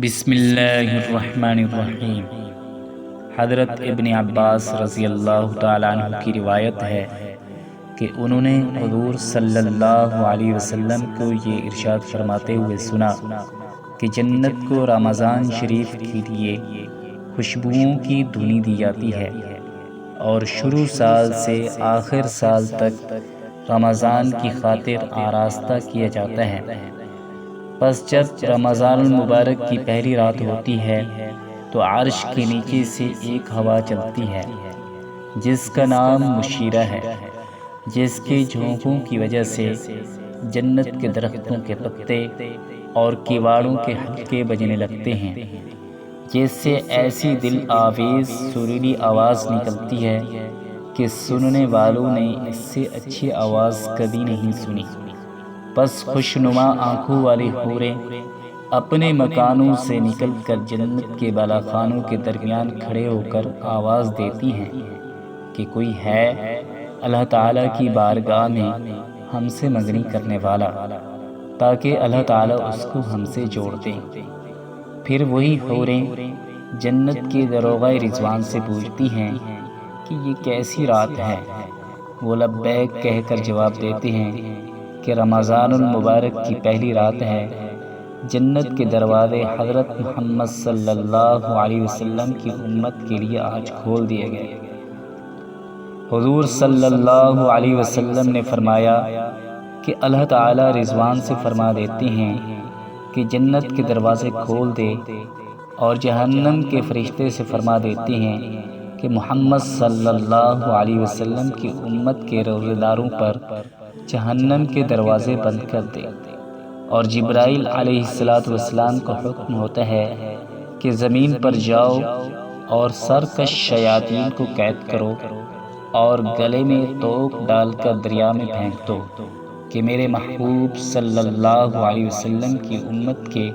بسم اللہ الرحمن الرحیم۔ حضرت ابن عباس رضی اللہ تعالیٰ عنہ کی روایت ہے کہ انہوں نے حضور صلی اللہ علیہ وسلم کو یہ ارشاد فرماتے ہوئے سنا کہ جنت کو رمضان شریف کے لیے خوشبوؤں کی دھنی دی جاتی ہے اور شروع سال سے آخر سال تک رمضان کی خاطر آراستہ کیا جاتا ہے۔ پس جب رمضان المبارک کی پہلی رات ہوتی ہے تو عرش کے نیچے سے ایک ہوا چلتی ہے جس کا نام مشیرہ ہے، جس کے جھونکوں کی وجہ سے جنت کے درختوں کے پتے اور کیواڑوں کے حلقے بجنے لگتے ہیں، جس سے ایسی دل آویز سریلی آواز نکلتی ہے کہ سننے والوں نے اس سے اچھی آواز کبھی نہیں سنی۔ پس خوشنما آنکھوں والی حوریں اپنے مکانوں سے نکل کر جنت کے بالا خانوں کے درمیان کھڑے ہو کر آواز دیتی ہیں کہ کوئی ہے اللہ تعالیٰ کی بارگاہ میں ہم سے منگنی کرنے والا، تاکہ اللہ تعالیٰ اس کو ہم سے جوڑ دیں۔ پھر وہی حوریں جنت کے دروغہ رضوان سے پوچھتی ہیں کہ یہ کیسی رات ہے؟ وہ لبیک کہہ کر جواب دیتے ہیں کہ رمضان المبارک کی پہلی رات ہے، جنت کے دروازے حضرت محمد صلی اللہ علیہ وسلم کی امت کے لیے آج کھول دیے گئے۔ حضور صلی اللہ علیہ وسلم نے فرمایا کہ اللہ تعالی رضوان سے فرما دیتے ہیں کہ جنت کے دروازے کھول دے، اور جہنم کے فرشتے سے فرما دیتے ہیں کہ محمد صلی اللہ علیہ وسلم کی امت کے روزے داروں پر جہنم کے دروازے بند کر دے، اور جبرائیل علیہ السلام کو حکم ہوتا ہے کہ زمین پر جاؤ اور سرکش شیاطین کو قید کرو اور گلے میں توق ڈال کر دریا میں پھینک دو کہ میرے محبوب صلی اللہ علیہ وسلم کی امت کے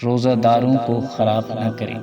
روزہ داروں کو خراب نہ کریں۔